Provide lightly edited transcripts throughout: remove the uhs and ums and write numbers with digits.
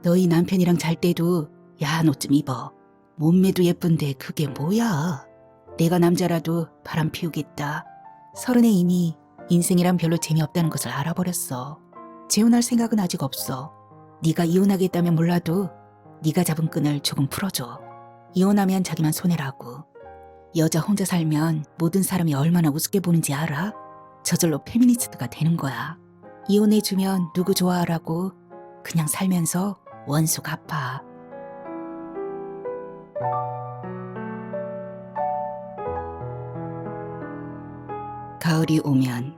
너희 남편이랑 잘 때도 야한 옷 좀 입어. 몸매도 예쁜데 그게 뭐야. 내가 남자라도 바람 피우겠다. 서른에 이미 인생이란 별로 재미없다는 것을 알아버렸어. 재혼할 생각은 아직 없어. 네가 이혼하겠다면 몰라도 네가 잡은 끈을 조금 풀어줘. 이혼하면 자기만 손해라고. 여자 혼자 살면 모든 사람이 얼마나 우습게 보는지 알아? 저절로 페미니스트가 되는 거야. 이혼해주면 누구 좋아하라고. 그냥 살면서 원수 갚아. 가을이 오면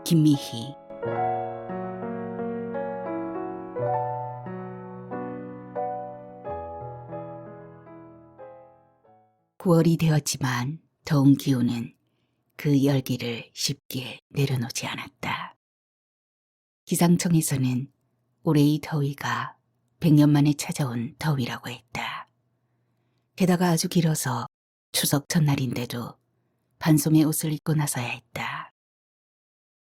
김미희. 9월이 되었지만 더운 기온은 그 열기를 쉽게 내려놓지 않았다. 기상청에서는 올해 이 더위가 100년 만에 찾아온 더위라고 했다. 게다가 아주 길어서 추석 전날인데도 반소매 옷을 입고 나서야 했다.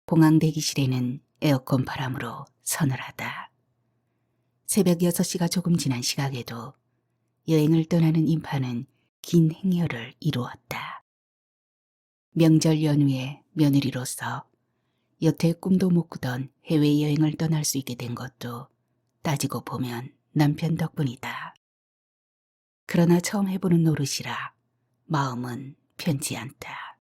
공항 대기실에는 에어컨 바람으로 서늘하다. 새벽 6시가 조금 지난 시각에도 여행을 떠나는 인파는 긴 행렬을 이루었다. 명절 연휴에 며느리로서 여태 꿈도 못 꾸던 해외여행을 떠날 수 있게 된 것도 따지고 보면 남편 덕분이다. 그러나 처음 해보는 노릇이라 마음은 편치 않다.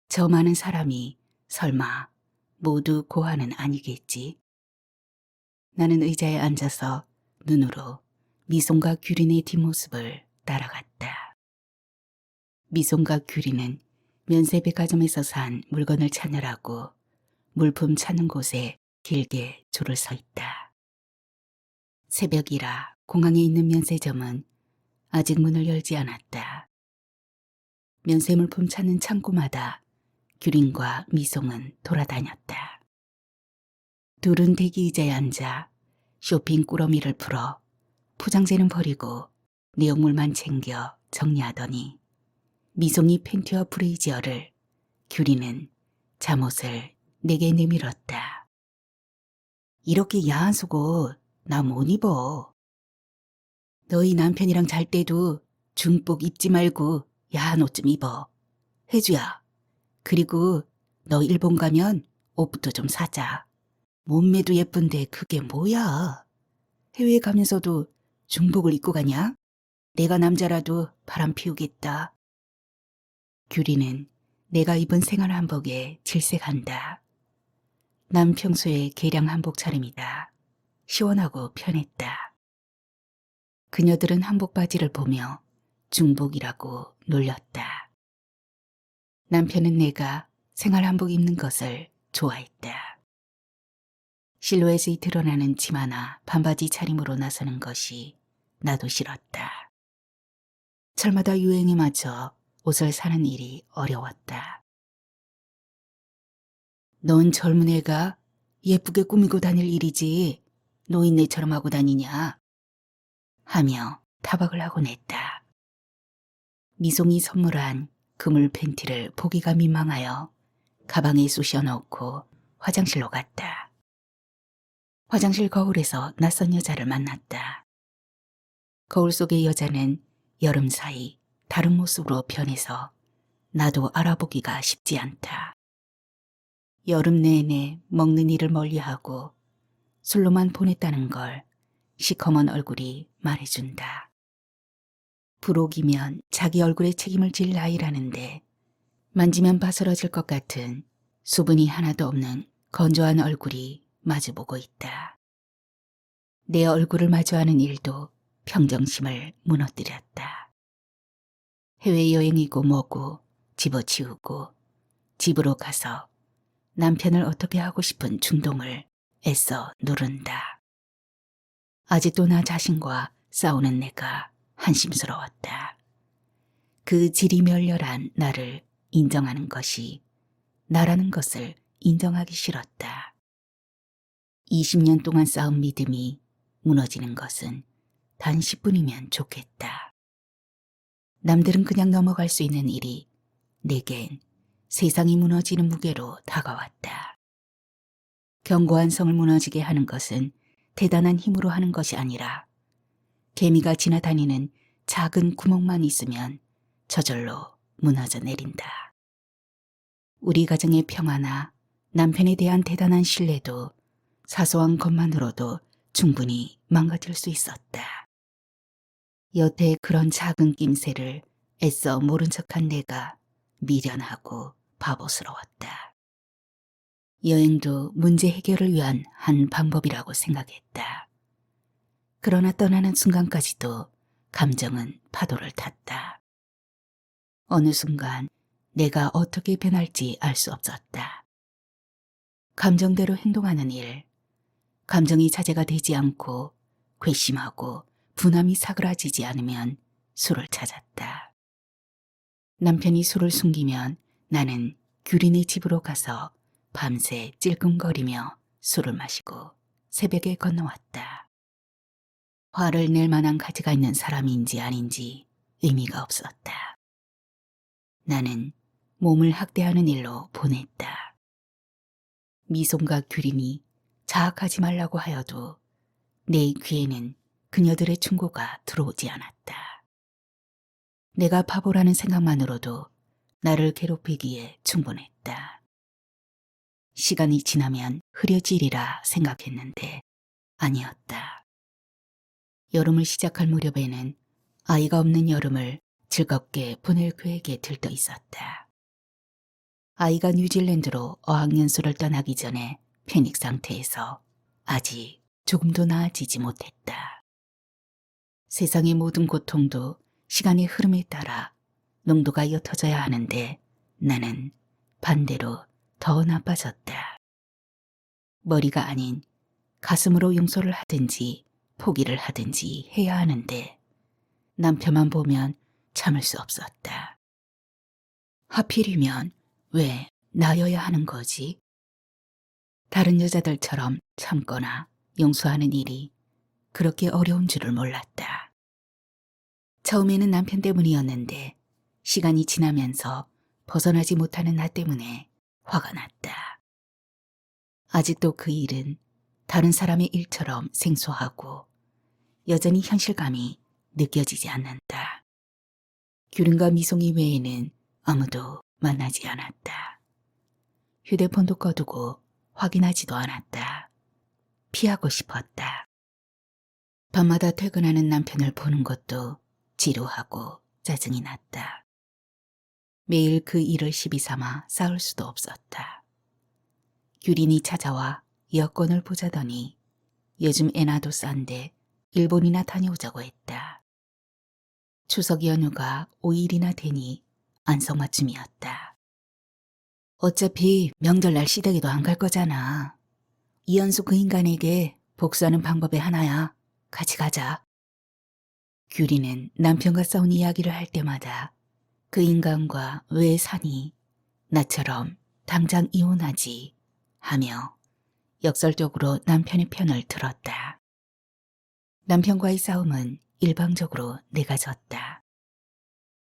저 많은 사람이 설마 모두 고아는 아니겠지? 나는 의자에 앉아서 눈으로 미송과 규린의 뒷모습을 따라갔다. 미송과 규린은 면세백화점에서 산 물건을 찾느라고 물품 찾는 곳에 길게 줄을 서 있다. 새벽이라 공항에 있는 면세점은 아직 문을 열지 않았다. 면세 물품 찾는 창고마다 규린과 미송은 돌아다녔다. 둘은 대기 의자에 앉아 쇼핑 꾸러미를 풀어 포장재는 버리고 내용물만 챙겨 정리하더니 미송이 팬티와 브레이지어를, 규리는 잠옷을 내게 내밀었다. 이렇게 야한 속옷 나 못 입어. 너희 남편이랑 잘 때도 중복 입지 말고 야한 옷 좀 입어. 혜주야. 그리고 너 일본 가면 옷부터 좀 사자. 몸매도 예쁜데 그게 뭐야. 해외에 가면서도 중복을 입고 가냐? 내가 남자라도 바람 피우겠다. 규리는 내가 입은 생활 한복에 질색한다. 난 평소에 개량 한복 차림이다. 시원하고 편했다. 그녀들은 한복 바지를 보며 중복이라고 놀렸다. 남편은 내가 생활 한복 입는 것을 좋아했다. 실루엣이 드러나는 치마나 반바지 차림으로 나서는 것이 나도 싫었다. 철마다 유행에 맞춰 옷을 사는 일이 어려웠다. 넌 젊은 애가 예쁘게 꾸미고 다닐 일이지 노인네처럼 하고 다니냐? 하며 타박을 하곤 했다. 미송이 선물한 그물 팬티를 보기가 민망하여 가방에 쑤셔 넣고 화장실로 갔다. 화장실 거울에서 낯선 여자를 만났다. 거울 속의 여자는 여름 사이 다른 모습으로 변해서 나도 알아보기가 쉽지 않다. 여름 내내 먹는 일을 멀리하고 술로만 보냈다는 걸 시커먼 얼굴이 말해준다. 부록이면 자기 얼굴에 책임을 질 나이라는데 만지면 바스러질 것 같은 수분이 하나도 없는 건조한 얼굴이 마주보고 있다. 내 얼굴을 마주하는 일도 평정심을 무너뜨렸다. 해외여행이고 뭐고 집어치우고 집으로 가서 남편을 어떻게 하고 싶은 충동을 애써 누른다. 아직도 나 자신과 싸우는 내가 한심스러웠다. 그 지리멸렬한 나를 인정하는 것이 나라는 것을 인정하기 싫었다. 20년 동안 쌓은 믿음이 무너지는 것은 단 10분이면 좋겠다. 남들은 그냥 넘어갈 수 있는 일이 내겐 세상이 무너지는 무게로 다가왔다. 견고한 성을 무너지게 하는 것은 대단한 힘으로 하는 것이 아니라 개미가 지나다니는 작은 구멍만 있으면 저절로 무너져 내린다. 우리 가정의 평화나 남편에 대한 대단한 신뢰도 사소한 것만으로도 충분히 망가질 수 있었다. 여태 그런 작은 낌새를 애써 모른 척한 내가 미련하고 바보스러웠다. 여행도 문제 해결을 위한 한 방법이라고 생각했다. 그러나 떠나는 순간까지도 감정은 파도를 탔다. 어느 순간 내가 어떻게 변할지 알 수 없었다. 감정대로 행동하는 일, 감정이 자제가 되지 않고 괘씸하고 분함이 사그라지지 않으면 술을 찾았다. 남편이 술을 숨기면 나는 규린의 집으로 가서 밤새 찔끔거리며 술을 마시고 새벽에 건너왔다. 화를 낼 만한 가치가 있는 사람인지 아닌지 의미가 없었다. 나는 몸을 학대하는 일로 보냈다. 미송과 규린이 자학하지 말라고 하여도 내 귀에는 그녀들의 충고가 들어오지 않았다. 내가 바보라는 생각만으로도 나를 괴롭히기에 충분했다. 시간이 지나면 흐려지리라 생각했는데 아니었다. 여름을 시작할 무렵에는 아이가 없는 여름을 즐겁게 보낼 계획에 들떠 있었다. 아이가 뉴질랜드로 어학연수를 떠나기 전에 패닉 상태에서 아직 조금도 나아지지 못했다. 세상의 모든 고통도 시간의 흐름에 따라 농도가 옅어져야 하는데 나는 반대로 더 나빠졌다. 머리가 아닌 가슴으로 용서를 하든지 포기를 하든지 해야 하는데 남편만 보면 참을 수 없었다. 하필이면 왜 나여야 하는 거지? 다른 여자들처럼 참거나 용서하는 일이 그렇게 어려운 줄을 몰랐다. 처음에는 남편 때문이었는데 시간이 지나면서 벗어나지 못하는 나 때문에 화가 났다. 아직도 그 일은 다른 사람의 일처럼 생소하고 여전히 현실감이 느껴지지 않는다. 규린과 미송이 외에는 아무도 만나지 않았다. 휴대폰도 꺼두고 확인하지도 않았다. 피하고 싶었다. 밤마다 퇴근하는 남편을 보는 것도 지루하고 짜증이 났다. 매일 그 일을 시비 삼아 싸울 수도 없었다. 규린이 찾아와 여권을 보자더니 요즘 엔화도 싼데 일본이나 다녀오자고 했다. 추석 연휴가 5일이나 되니 안성맞춤이었다. 어차피 명절날 시댁에도 안 갈 거잖아. 이현수 그 인간에게 복수하는 방법의 하나야. 같이 가자. 규리는 남편과 싸운 이야기를 할 때마다 그 인간과 왜 사니? 나처럼 당장 이혼하지 하며 역설적으로 남편의 편을 들었다. 남편과의 싸움은 일방적으로 내가 졌다.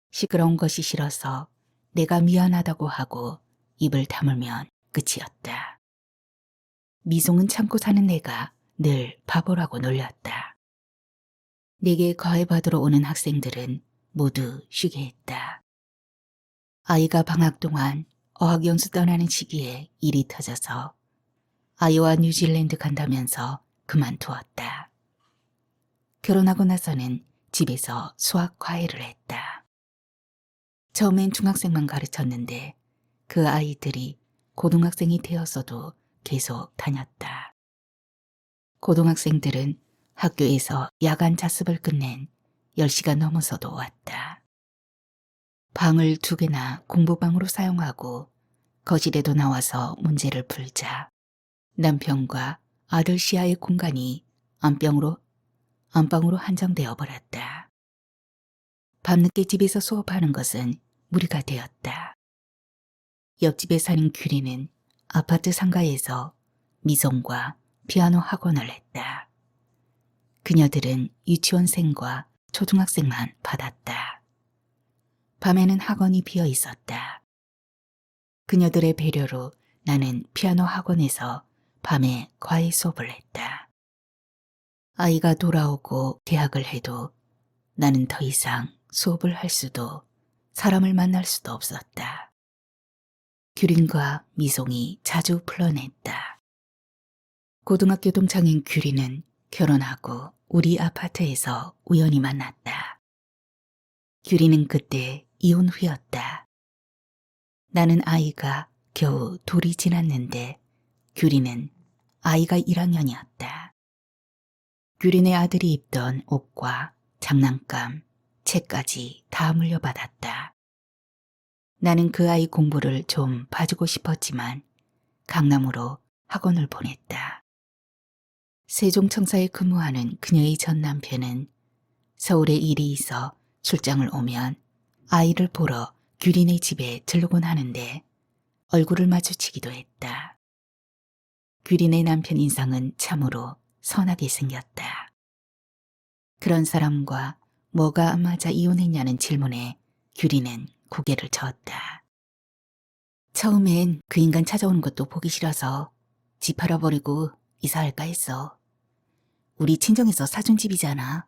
시끄러운 것이 싫어서 내가 미안하다고 하고 입을 다물면 끝이었다. 미송은 참고 사는 내가 늘 바보라고 놀렸다. 내게 과외받으러 오는 학생들은 모두 쉬게 했다. 아이가 방학 동안 어학연수 떠나는 시기에 일이 터져서 아이와 뉴질랜드 간다면서 그만두었다. 결혼하고 나서는 집에서 수학 과외를 했다. 처음엔 중학생만 가르쳤는데 그 아이들이 고등학생이 되었어도 계속 다녔다. 고등학생들은 학교에서 야간 자습을 끝낸 10시가 넘어서도 왔다. 방을 2개나 공부방으로 사용하고 거실에도 나와서 문제를 풀자 남편과 아들 시야의 공간이 안방으로 한정되어 버렸다. 밤늦게 집에서 수업하는 것은 무리가 되었다. 옆집에 사는 규리는 아파트 상가에서 미송과 피아노 학원을 했다. 그녀들은 유치원생과 초등학생만 받았다. 밤에는 학원이 비어 있었다. 그녀들의 배려로 나는 피아노 학원에서 밤에 과외 수업을 했다. 아이가 돌아오고 개학을 해도 나는 더 이상 수업을 할 수도 사람을 만날 수도 없었다. 규린과 미송이 자주 불러냈다. 고등학교 동창인 규린은 결혼하고 우리 아파트에서 우연히 만났다. 규린은 그때 이혼 후였다. 나는 아이가 겨우 둘이 지났는데 규린은 아이가 1학년이었다. 규린의 아들이 입던 옷과 장난감, 책까지 다 물려받았다. 나는 그 아이 공부를 좀 봐주고 싶었지만 강남으로 학원을 보냈다. 세종청사에 근무하는 그녀의 전 남편은 서울에 일이 있어 출장을 오면 아이를 보러 규린의 집에 들르곤 하는데 얼굴을 마주치기도 했다. 규린의 남편 인상은 참으로 선하게 생겼다. 그런 사람과 뭐가 안 맞아 이혼했냐는 질문에 규린은 고개를 저었다. 처음엔 그 인간 찾아오는 것도 보기 싫어서 집 팔아버리고 이사할까 했어. 우리 친정에서 사준 집이잖아.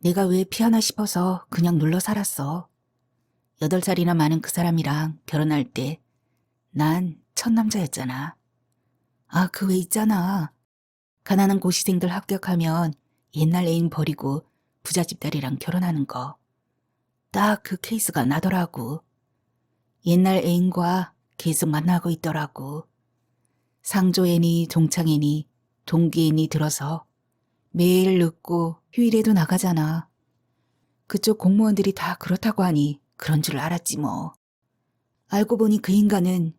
내가 왜 피하나 싶어서 그냥 눌러 살았어. 8살이나 많은 그 사람이랑 결혼할 때 난 첫 남자였잖아. 아, 그 왜 있잖아. 가난한 고시생들 합격하면 옛날 애인 버리고 부잣집 딸이랑 결혼하는 거. 딱 그 케이스가 나더라고. 옛날 애인과 계속 만나고 있더라고. 상조애니 동창애니 동기애니 들어서 매일 늦고 휴일에도 나가잖아. 그쪽 공무원들이 다 그렇다고 하니 그런 줄 알았지 뭐. 알고 보니 그 인간은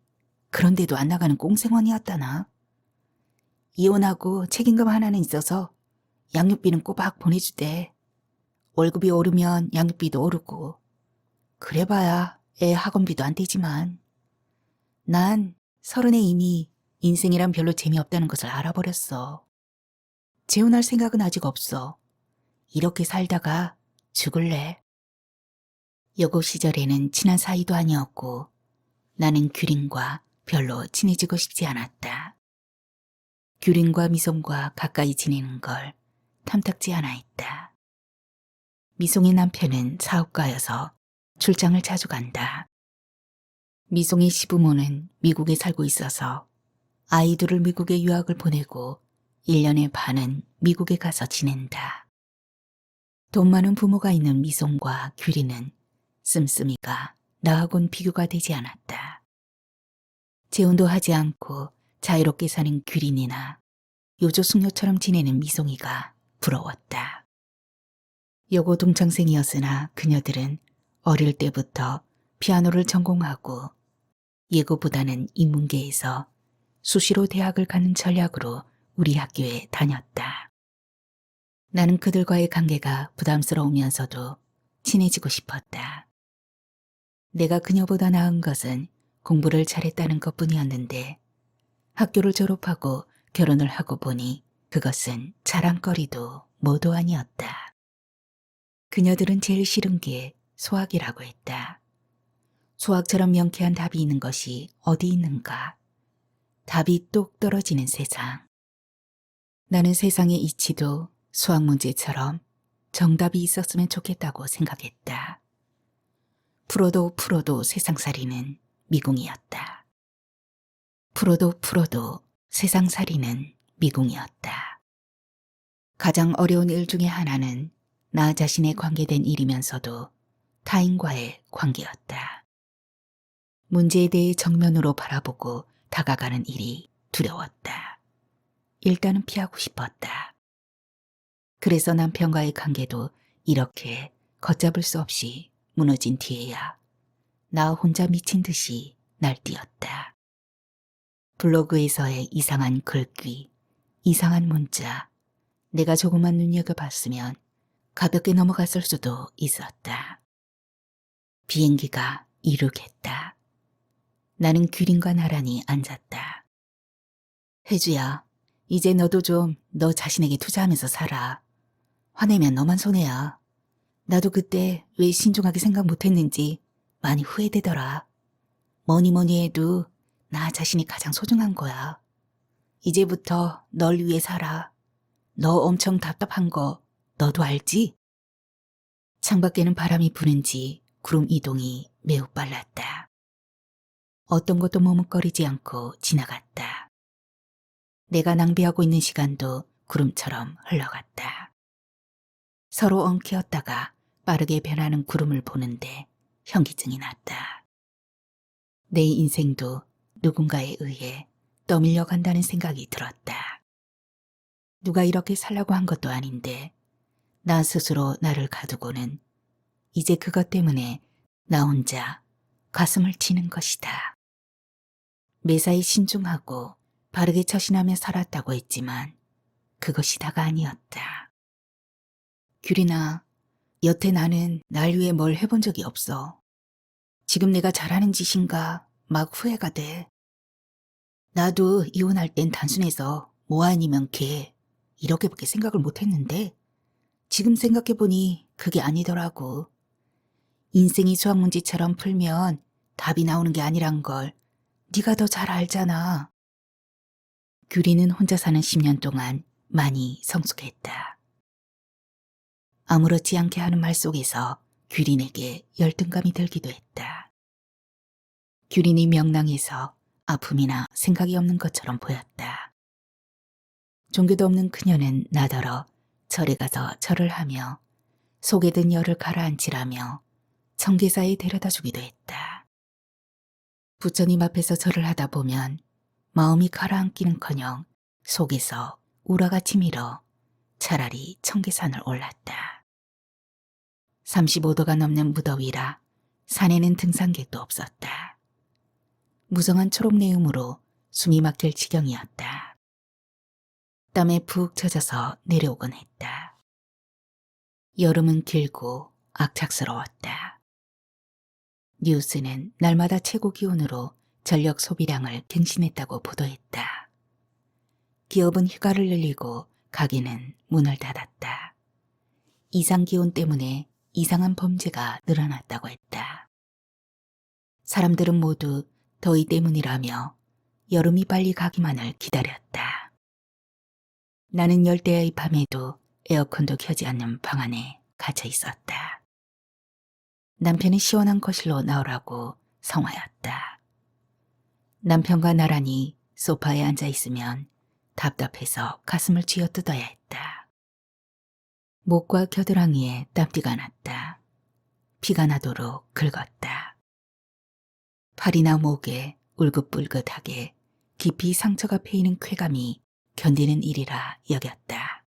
그런데도 안 나가는 꽁생원이었다나. 이혼하고 책임감 하나는 있어서 양육비는 꼬박 보내주대. 월급이 오르면 양육비도 오르고. 그래봐야 애 학원비도 안 되지만. 난 30에 이미 인생이란 별로 재미없다는 것을 알아버렸어. 재혼할 생각은 아직 없어. 이렇게 살다가 죽을래. 여고 시절에는 친한 사이도 아니었고 나는 규린과 별로 친해지고 싶지 않았다. 규린과 미송과 가까이 지내는 걸 탐탁지 않아 했다. 미송의 남편은 사업가여서 출장을 자주 간다. 미송의 시부모는 미국에 살고 있어서 아이들을 미국에 유학을 보내고 1년의 반은 미국에 가서 지낸다. 돈 많은 부모가 있는 미송과 규린은 씀씀이가 나하고는 비교가 되지 않았다. 재혼도 하지 않고 자유롭게 사는 규린이나 요조숙녀처럼 지내는 미송이가 부러웠다. 여고 동창생이었으나 그녀들은 어릴 때부터 피아노를 전공하고 예고보다는 인문계에서 수시로 대학을 가는 전략으로 우리 학교에 다녔다. 나는 그들과의 관계가 부담스러우면서도 친해지고 싶었다. 내가 그녀보다 나은 것은 공부를 잘했다는 것뿐이었는데 학교를 졸업하고 결혼을 하고 보니 그것은 자랑거리도 모두 아니었다. 그녀들은 제일 싫은 게 수학이라고 했다. 수학처럼 명쾌한 답이 있는 것이 어디 있는가. 답이 똑 떨어지는 세상. 나는 세상의 이치도 수학 문제처럼 정답이 있었으면 좋겠다고 생각했다. 풀어도 세상살이는 미궁이었다. 풀어도 세상살이는 미궁이었다. 가장 어려운 일 중에 하나는 나 자신에 관계된 일이면서도 타인과의 관계였다. 문제에 대해 정면으로 바라보고 다가가는 일이 두려웠다. 일단은 피하고 싶었다. 그래서 남편과의 관계도 이렇게 걷잡을 수 없이 무너진 뒤에야 나 혼자 미친 듯이 날뛰었다. 블로그에서의 이상한 글귀, 이상한 문자, 내가 조금만 눈여겨봤으면 가볍게 넘어갔을 수도 있었다. 비행기가 이륙했다. 나는 규린과 나란히 앉았다. 혜주야, 이제 너도 좀 너 자신에게 투자하면서 살아. 화내면 너만 손해야. 나도 그때 왜 신중하게 생각 못했는지 많이 후회되더라. 뭐니 뭐니 해도 나 자신이 가장 소중한 거야. 이제부터 널 위해 살아. 너 엄청 답답한 거 너도 알지? 창밖에는 바람이 부는지 구름 이동이 매우 빨랐다. 어떤 것도 머뭇거리지 않고 지나갔다. 내가 낭비하고 있는 시간도 구름처럼 흘러갔다. 서로 엉키었다가 빠르게 변하는 구름을 보는데 현기증이 났다. 내 인생도 누군가에 의해 떠밀려 간다는 생각이 들었다. 누가 이렇게 살라고 한 것도 아닌데 나 스스로 나를 가두고는 이제 그것 때문에 나 혼자 가슴을 치는 것이다. 매사에 신중하고 바르게 처신하며 살았다고 했지만 그것이 다가 아니었다. 규린아, 여태 나는 날 위해 뭘 해본 적이 없어. 지금 내가 잘하는 짓인가 막 후회가 돼. 나도 이혼할 땐 단순해서 뭐 아니면 걔 이렇게밖에 생각을 못했는데 지금 생각해보니 그게 아니더라고. 인생이 수학 문제처럼 풀면 답이 나오는 게 아니란 걸 네가 더 잘 알잖아. 규리는 혼자 사는 10년 동안 많이 성숙했다. 아무렇지 않게 하는 말 속에서 규린에게 열등감이 들기도 했다. 규린이 명랑해서 아픔이나 생각이 없는 것처럼 보였다. 종교도 없는 그녀는 나더러 절에 가서 절을 하며 속에 든 열을 가라앉히라며 청계사에 데려다 주기도 했다. 부처님 앞에서 절을 하다 보면 마음이 가라앉기는커녕 속에서 우라가 치밀어 차라리 청계산을 올랐다. 35도가 넘는 무더위라 산에는 등산객도 없었다. 무성한 초록내음으로 숨이 막힐 지경이었다. 땀에 푹 젖어서 내려오곤 했다. 여름은 길고 악착스러웠다. 뉴스는 날마다 최고 기온으로 전력 소비량을 갱신했다고 보도했다. 기업은 휴가를 늘리고 가게는 문을 닫았다. 이상기온 때문에 이상한 범죄가 늘어났다고 했다. 사람들은 모두 더위 때문이라며 여름이 빨리 가기만을 기다렸다. 나는 열대야의 밤에도 에어컨도 켜지 않는 방 안에 갇혀 있었다. 남편은 시원한 거실로 나오라고 성화였다. 남편과 나란히 소파에 앉아 있으면 답답해서 가슴을 쥐어뜯어야 했다. 목과 겨드랑이에 땀띠가 났다. 피가 나도록 긁었다. 팔이나 목에 울긋불긋하게 깊이 상처가 패이는 쾌감이 견디는 일이라 여겼다.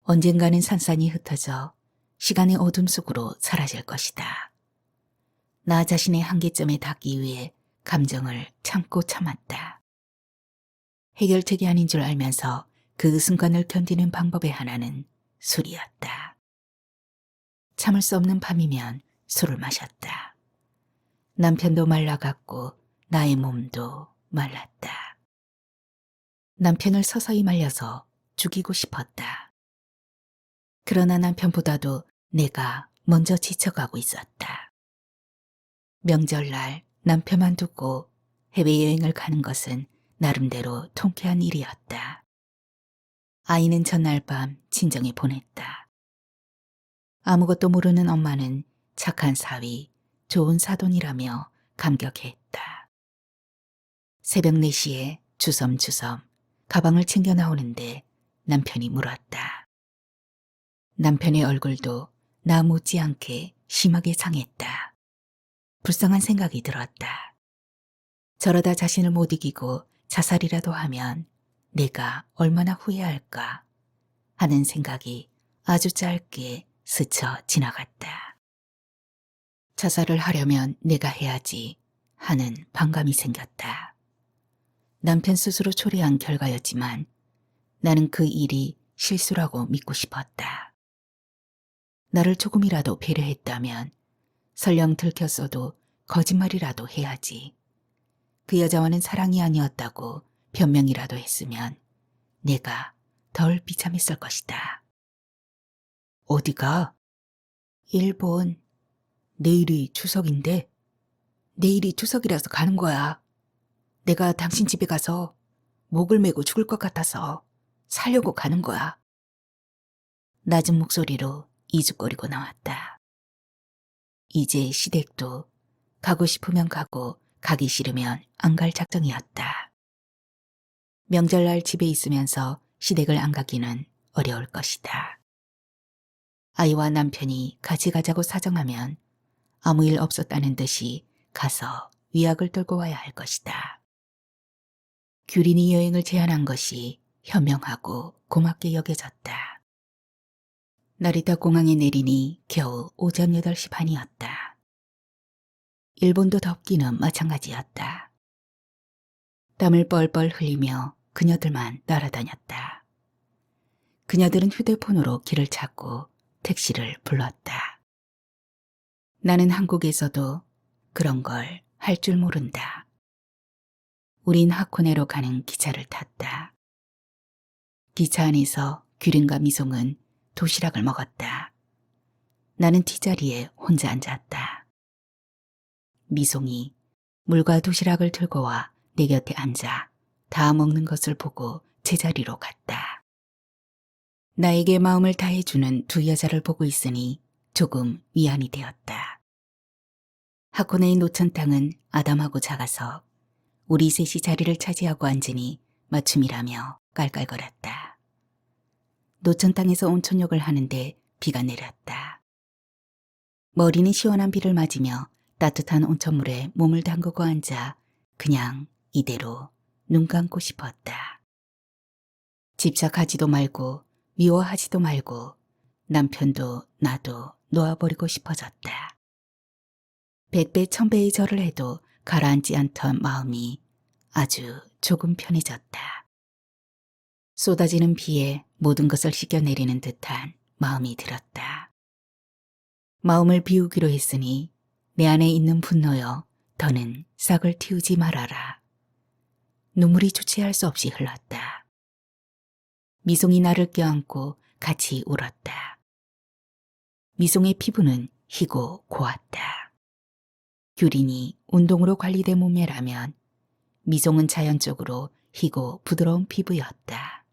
언젠가는 산산이 흩어져 시간의 어둠 속으로 사라질 것이다. 나 자신의 한계점에 닿기 위해 감정을 참고 참았다. 해결책이 아닌 줄 알면서 그 순간을 견디는 방법의 하나는 술이었다. 참을 수 없는 밤이면 술을 마셨다. 남편도 말라갔고 나의 몸도 말랐다. 남편을 서서히 말려서 죽이고 싶었다. 그러나 남편보다도 내가 먼저 지쳐가고 있었다. 명절날 남편만 두고 해외여행을 가는 것은 나름대로 통쾌한 일이었다. 아이는 전날 밤 친정에 보냈다. 아무것도 모르는 엄마는 착한 사위, 좋은 사돈이라며 감격했다. 새벽 4시에 주섬주섬 가방을 챙겨 나오는데 남편이 물었다. 남편의 얼굴도 나 못지않게 심하게 상했다. 불쌍한 생각이 들었다. 저러다 자신을 못 이기고 자살이라도 하면 내가 얼마나 후회할까 하는 생각이 아주 짧게 스쳐 지나갔다. 자살을 하려면 내가 해야지 하는 반감이 생겼다. 남편 스스로 초래한 결과였지만 나는 그 일이 실수라고 믿고 싶었다. 나를 조금이라도 배려했다면 설령 들켰어도 거짓말이라도 해야지. 그 여자와는 사랑이 아니었다고 변명이라도 했으면 내가 덜 비참했을 것이다. 어디가? 일본. 내일이 추석인데 내일이 추석이라서 가는 거야. 내가 당신 집에 가서 목을 메고 죽을 것 같아서 살려고 가는 거야. 낮은 목소리로 이죽거리고 나왔다. 이제 시댁도 가고 싶으면 가고 가기 싫으면 안 갈 작정이었다. 명절날 집에 있으면서 시댁을 안 가기는 어려울 것이다. 아이와 남편이 같이 가자고 사정하면 아무 일 없었다는 듯이 가서 위약을 떨고 와야 할 것이다. 규린이 여행을 제안한 것이 현명하고 고맙게 여겨졌다. 나리타 공항에 내리니 겨우 오전 8시 반이었다. 일본도 덥기는 마찬가지였다. 땀을 뻘뻘 흘리며 그녀들만 따라다녔다. 그녀들은 휴대폰으로 길을 찾고 택시를 불렀다. 나는 한국에서도 그런 걸 할 줄 모른다. 우린 하코네로 가는 기차를 탔다. 기차 안에서 규린과 미송은 도시락을 먹었다. 나는 뒷자리에 혼자 앉았다. 미송이 물과 도시락을 들고 와 내 곁에 앉아 다 먹는 것을 보고 제자리로 갔다. 나에게 마음을 다해주는 두 여자를 보고 있으니 조금 위안이 되었다. 하코네의 노천탕은 아담하고 작아서 우리 셋이 자리를 차지하고 앉으니 맞춤이라며 깔깔거렸다. 노천탕에서 온천욕을 하는데 비가 내렸다. 머리는 시원한 비를 맞으며 따뜻한 온천물에 몸을 담그고 앉아 그냥 이대로 눈 감고 싶었다. 집착하지도 말고 미워하지도 말고 남편도 나도 놓아버리고 싶어졌다. 백배 천배의 절을 해도 가라앉지 않던 마음이 아주 조금 편해졌다. 쏟아지는 비에 모든 것을 씻겨내리는 듯한 마음이 들었다. 마음을 비우기로 했으니 내 안에 있는 분노여 더는 싹을 틔우지 말아라. 눈물이 주체할 수 없이 흘렀다. 미송이 나를 껴안고 같이 울었다. 미송의 피부는 희고 고왔다. 규린이 운동으로 관리된 몸매라면 미송은 자연적으로 희고 부드러운 피부였다.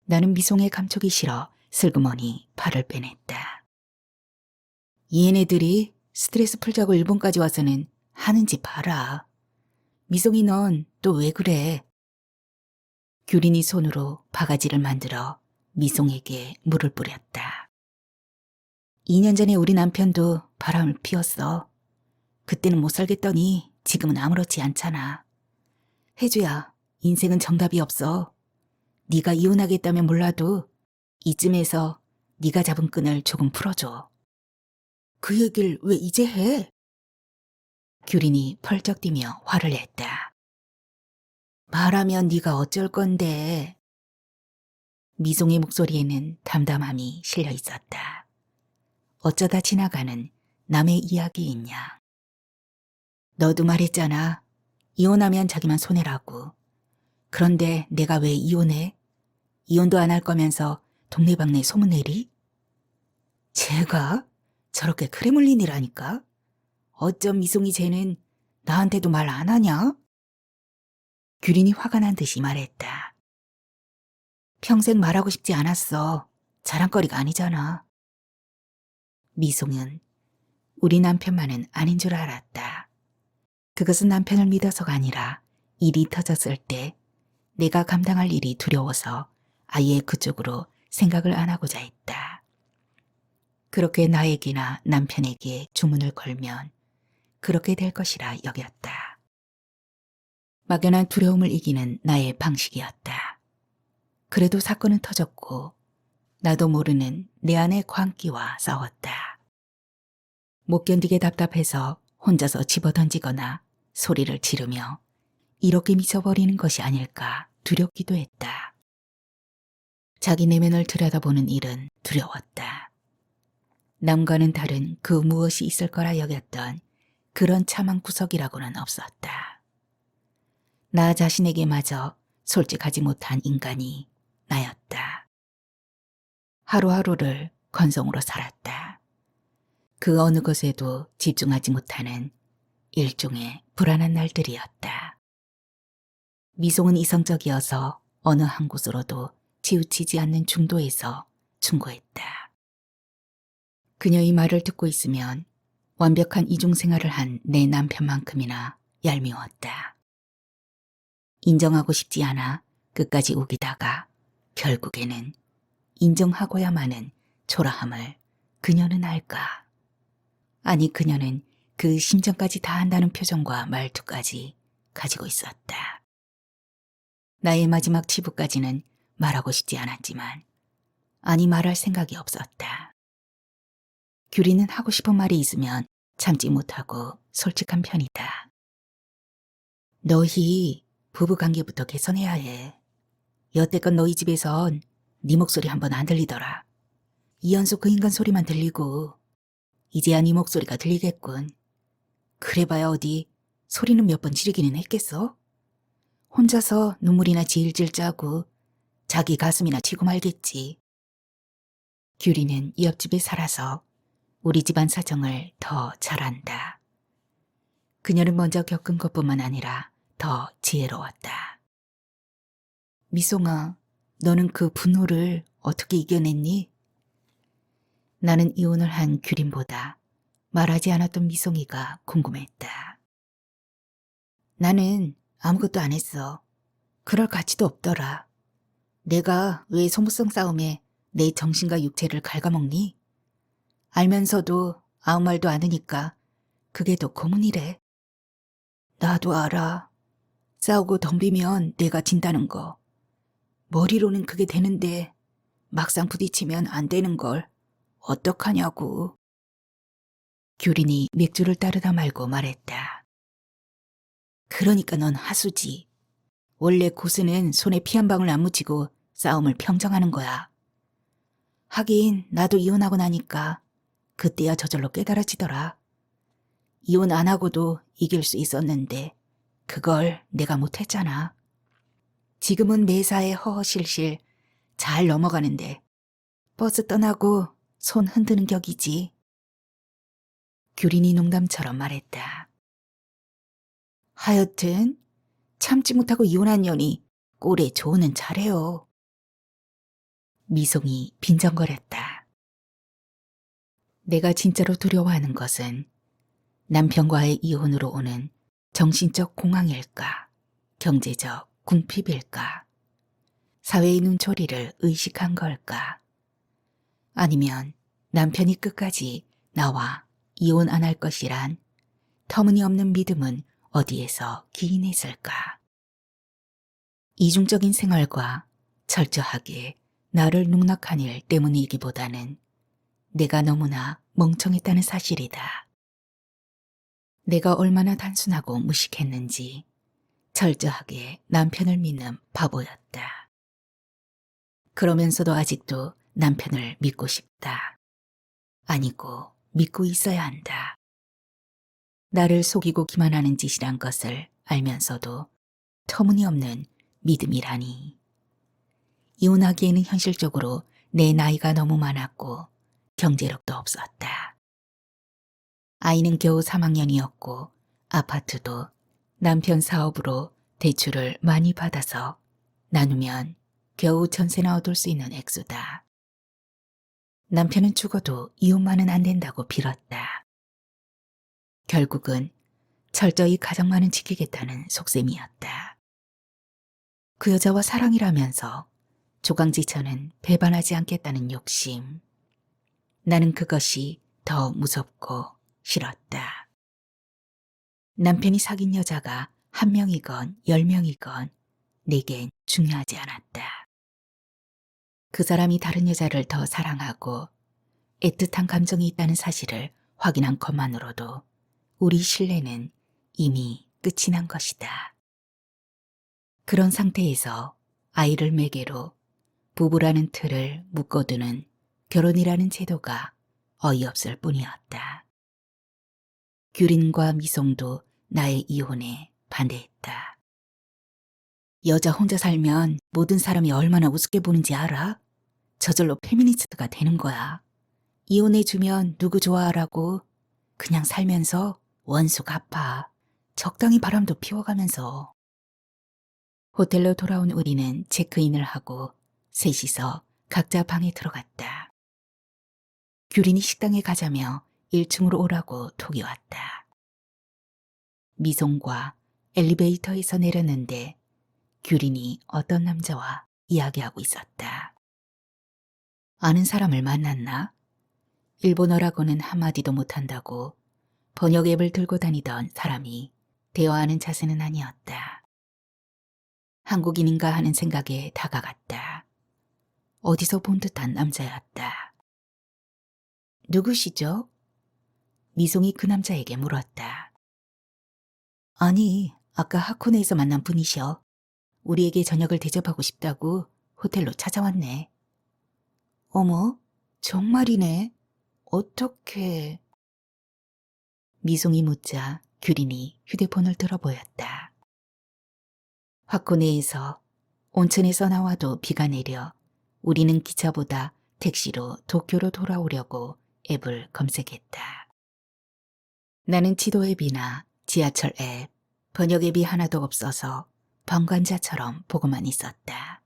나는 미송의 감촉이 싫어 슬그머니 팔을 빼냈다. 얘네들이 스트레스 풀자고 일본까지 와서는 하는 짓 봐라. 미송이 넌 또 왜 그래? 규린이 손으로 바가지를 만들어 미송에게 물을 뿌렸다. 2년 전에 우리 남편도 바람을 피웠어. 그때는 못 살겠더니 지금은 아무렇지 않잖아. 혜주야, 인생은 정답이 없어. 네가 이혼하겠다면 몰라도 이쯤에서 네가 잡은 끈을 조금 풀어줘. 그 얘기를 왜 이제 해? 규린이 펄쩍 뛰며 화를 냈다. 말하면 네가 어쩔 건데. 미송의 목소리에는 담담함이 실려 있었다. 어쩌다 지나가는 남의 이야기인 양. 너도 말했잖아. 이혼하면 자기만 손해라고. 그런데 내가 왜 이혼해? 이혼도 안 할 거면서 동네방네 소문내리? 제가 저렇게 크레물린이라니까 어쩜 미송이 쟤는 나한테도 말 안 하냐? 규린이 화가 난 듯이 말했다. 평생 말하고 싶지 않았어. 자랑거리가 아니잖아. 미송은 우리 남편만은 아닌 줄 알았다. 그것은 남편을 믿어서가 아니라 일이 터졌을 때 내가 감당할 일이 두려워서 아예 그쪽으로 생각을 안 하고자 했다. 그렇게 나에게나 남편에게 주문을 걸면 그렇게 될 것이라 여겼다. 막연한 두려움을 이기는 나의 방식이었다. 그래도 사건은 터졌고 나도 모르는 내 안의 광기와 싸웠다. 못 견디게 답답해서 혼자서 집어던지거나 소리를 지르며 이렇게 미쳐버리는 것이 아닐까 두렵기도 했다. 자기 내면을 들여다보는 일은 두려웠다. 남과는 다른 그 무엇이 있을 거라 여겼던 그런 참한 구석이라고는 없었다. 나 자신에게마저 솔직하지 못한 인간이 나였다. 하루하루를 건성으로 살았다. 그 어느 것에도 집중하지 못하는 일종의 불안한 날들이었다. 미송은 이성적이어서 어느 한 곳으로도 치우치지 않는 중도에서 충고했다. 그녀의 말을 듣고 있으면 완벽한 이중생활을 한 내 남편만큼이나 얄미웠다. 인정하고 싶지 않아 끝까지 우기다가 결국에는 인정하고야마는 초라함을 그녀는 알까? 아니 그녀는 그 심정까지 다 한다는 표정과 말투까지 가지고 있었다. 나의 마지막 치부까지는 말하고 싶지 않았지만 아니 말할 생각이 없었다. 규리는 하고 싶은 말이 있으면 참지 못하고 솔직한 편이다. 너희 부부관계부터 개선해야 해. 여태껏 너희 집에선 네 목소리 한 번 안 들리더라. 이연수 그 인간 소리만 들리고 이제야 네 목소리가 들리겠군. 그래봐야 어디 소리는 몇 번 지르기는 했겠어? 혼자서 눈물이나 질질 짜고 자기 가슴이나 치고 말겠지. 규리는 옆집에 살아서 우리 집안 사정을 더 잘 안다. 그녀는 먼저 겪은 것뿐만 아니라 더 지혜로웠다. 미송아, 너는 그 분노를 어떻게 이겨냈니? 나는 이혼을 한 규린보다 말하지 않았던 미송이가 궁금했다. 나는 아무것도 안 했어. 그럴 가치도 없더라. 내가 왜 소모성 싸움에 내 정신과 육체를 갉아먹니? 알면서도 아무 말도 안 하니까 그게 더 고문이래. 나도 알아. 싸우고 덤비면 내가 진다는 거. 머리로는 그게 되는데 막상 부딪히면 안 되는 걸 어떡하냐고. 규린이 맥주를 따르다 말고 말했다. 그러니까 넌 하수지. 원래 고수는 손에 피 한 방울 안 묻히고 싸움을 평정하는 거야. 하긴 나도 이혼하고 나니까 그때야 저절로 깨달아지더라. 이혼 안 하고도 이길 수 있었는데 그걸 내가 못했잖아. 지금은 매사에 허허실실 잘 넘어가는데 버스 떠나고 손 흔드는 격이지. 규린이 농담처럼 말했다. 하여튼 참지 못하고 이혼한 년이 꼴에 좋으는 잘해요. 미송이 빈정거렸다. 내가 진짜로 두려워하는 것은 남편과의 이혼으로 오는 정신적 공황일까, 경제적 궁핍일까, 사회의 눈초리를 의식한 걸까, 아니면 남편이 끝까지 나와 이혼 안 할 것이란 터무니없는 믿음은 어디에서 기인했을까. 이중적인 생활과 철저하게 나를 농락한 일 때문이기보다는 내가 너무나 멍청했다는 사실이다. 내가 얼마나 단순하고 무식했는지 철저하게 남편을 믿는 바보였다. 그러면서도 아직도 남편을 믿고 싶다. 아니고 믿고 있어야 한다. 나를 속이고 기만하는 짓이란 것을 알면서도 터무니없는 믿음이라니. 이혼하기에는 현실적으로 내 나이가 너무 많았고 경제력도 없었다. 아이는 겨우 3학년이었고 아파트도 남편 사업으로 대출을 많이 받아서 나누면 겨우 전세나 얻을 수 있는 액수다. 남편은 죽어도 이혼만은 안 된다고 빌었다. 결국은 철저히 가정만은 지키겠다는 속셈이었다. 그 여자와 사랑이라면서 조강지처는 배반하지 않겠다는 욕심. 나는 그것이 더 무섭고 싫었다. 남편이 사귄 여자가 1명이건 10명이건 내겐 중요하지 않았다. 그 사람이 다른 여자를 더 사랑하고 애틋한 감정이 있다는 사실을 확인한 것만으로도 우리 신뢰는 이미 끝이 난 것이다. 그런 상태에서 아이를 매개로 부부라는 틀을 묶어두는 결혼이라는 제도가 어이없을 뿐이었다. 규린과 미송도 나의 이혼에 반대했다. 여자 혼자 살면 모든 사람이 얼마나 우습게 보는지 알아? 저절로 페미니스트가 되는 거야. 이혼해주면 누구 좋아하라고 그냥 살면서 원수 갚아. 적당히 바람도 피워가면서. 호텔로 돌아온 우리는 체크인을 하고 셋이서 각자 방에 들어갔다. 규린이 식당에 가자며 1층으로 오라고 톡이 왔다. 미송과 엘리베이터에서 내렸는데 규린이 어떤 남자와 이야기하고 있었다. 아는 사람을 만났나? 일본어라고는 한마디도 못한다고 번역 앱을 들고 다니던 사람이 대화하는 자세는 아니었다. 한국인인가 하는 생각에 다가갔다. 어디서 본 듯한 남자였다. 누구시죠? 미송이 그 남자에게 물었다. 아니, 아까 하코네에서 만난 분이셔. 우리에게 저녁을 대접하고 싶다고 호텔로 찾아왔네. 어머, 정말이네. 어떻게... 미송이 묻자 규린이 휴대폰을 들어 보였다. 하코네에서 온천에서 나와도 비가 내려 우리는 기차보다 택시로 도쿄로 돌아오려고 앱을 검색했다. 나는 지도 앱이나 지하철 앱, 번역 앱이 하나도 없어서 방관자처럼 보고만 있었다.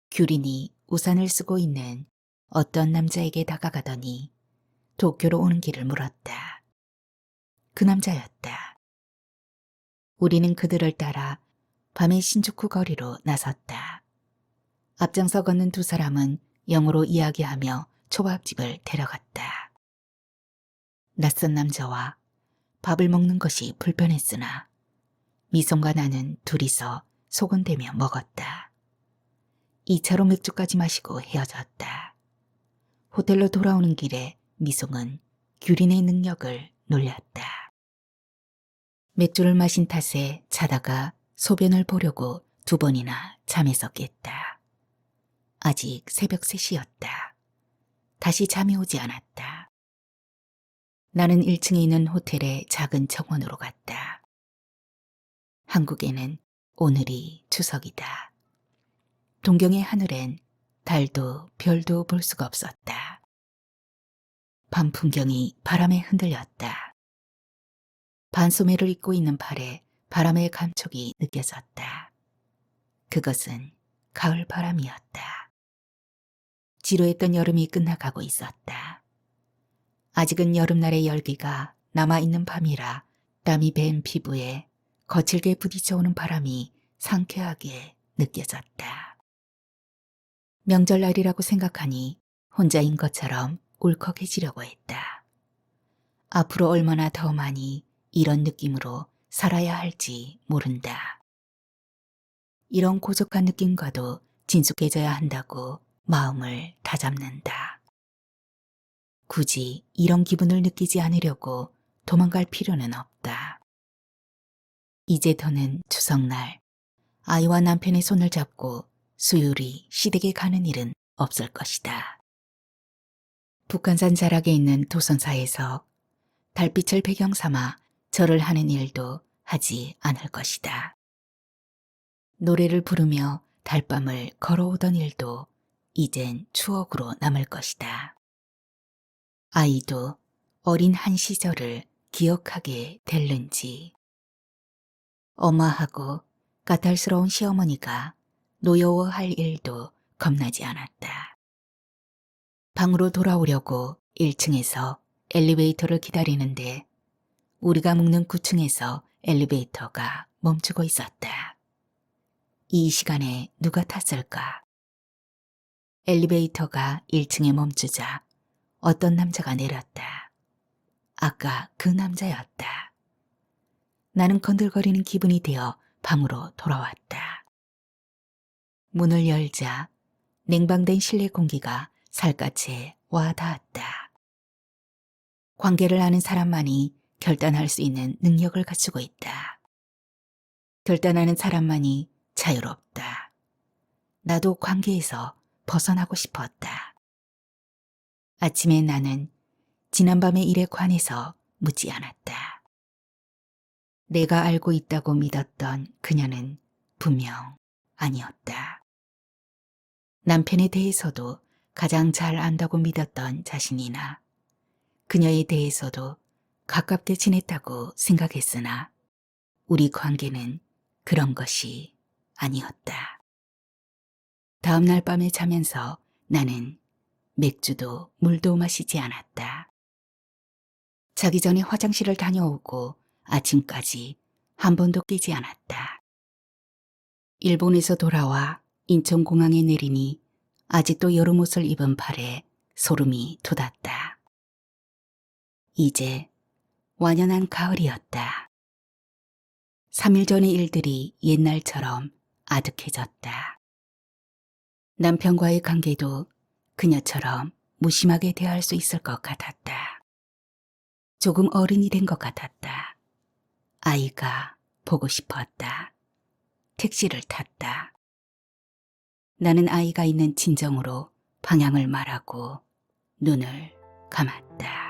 규린이 우산을 쓰고 있는 어떤 남자에게 다가가더니 도쿄로 오는 길을 물었다. 그 남자였다. 우리는 그들을 따라 밤의 신주쿠 거리로 나섰다. 앞장서 걷는 두 사람은 영어로 이야기하며 초밥집을 데려갔다. 낯선 남자와 밥을 먹는 것이 불편했으나 미송과 나는 둘이서 소곤대며 먹었다. 2차로 맥주까지 마시고 헤어졌다. 호텔로 돌아오는 길에 미송은 규린의 능력을 놀렸다. 맥주를 마신 탓에 자다가 소변을 보려고 2번이나 잠에서 깼다. 아직 새벽 3시였다. 다시 잠이 오지 않았다. 나는 1층에 있는 호텔의 작은 정원으로 갔다. 한국에는 오늘이 추석이다. 동경의 하늘엔 달도 별도 볼 수가 없었다. 밤 풍경이 바람에 흔들렸다. 반소매를 입고 있는 팔에 바람의 감촉이 느껴졌다. 그것은 가을 바람이었다. 지루했던 여름이 끝나가고 있었다. 아직은 여름날의 열기가 남아있는 밤이라 땀이 밴 피부에 거칠게 부딪혀오는 바람이 상쾌하게 느껴졌다. 명절날이라고 생각하니 혼자인 것처럼 울컥해지려고 했다. 앞으로 얼마나 더 많이 이런 느낌으로 살아야 할지 모른다. 이런 고독한 느낌과도 진숙해져야 한다고 마음을 다잡는다. 굳이 이런 기분을 느끼지 않으려고 도망갈 필요는 없다. 이제 더는 추석날 아이와 남편의 손을 잡고 수유리 시댁에 가는 일은 없을 것이다. 북한산 자락에 있는 도선사에서 달빛을 배경 삼아 절을 하는 일도 하지 않을 것이다. 노래를 부르며 달밤을 걸어오던 일도 이젠 추억으로 남을 것이다. 아이도 어린 한 시절을 기억하게 될는지. 엄마하고 까탈스러운 시어머니가 노여워할 일도 겁나지 않았다. 방으로 돌아오려고 1층에서 엘리베이터를 기다리는데 우리가 묵는 9층에서 엘리베이터가 멈추고 있었다. 이 시간에 누가 탔을까? 엘리베이터가 1층에 멈추자 어떤 남자가 내렸다. 아까 그 남자였다. 나는 건들거리는 기분이 되어 방으로 돌아왔다. 문을 열자 냉방된 실내 공기가 살갗에 와 닿았다. 관계를 아는 사람만이 결단할 수 있는 능력을 갖추고 있다. 결단하는 사람만이 자유롭다. 나도 관계에서 벗어나고 싶었다. 아침에 나는 지난밤의 일에 관해서 묻지 않았다. 내가 알고 있다고 믿었던 그녀는 분명 아니었다. 남편에 대해서도 가장 잘 안다고 믿었던 자신이나 그녀에 대해서도 가깝게 지냈다고 생각했으나 우리 관계는 그런 것이 아니었다. 다음 날 밤에 자면서 나는 맥주도 물도 마시지 않았다. 자기 전에 화장실을 다녀오고 아침까지 한 번도 깨지 않았다. 일본에서 돌아와 인천공항에 내리니 아직도 여름 옷을 입은 팔에 소름이 돋았다. 이제 완연한 가을이었다. 3일 전의 일들이 옛날처럼 아득해졌다. 남편과의 관계도 그녀처럼 무심하게 대할 수 있을 것 같았다. 조금 어른이 된 것 같았다. 아이가 보고 싶었다. 택시를 탔다. 나는 아이가 있는 진정으로 방향을 말하고 눈을 감았다.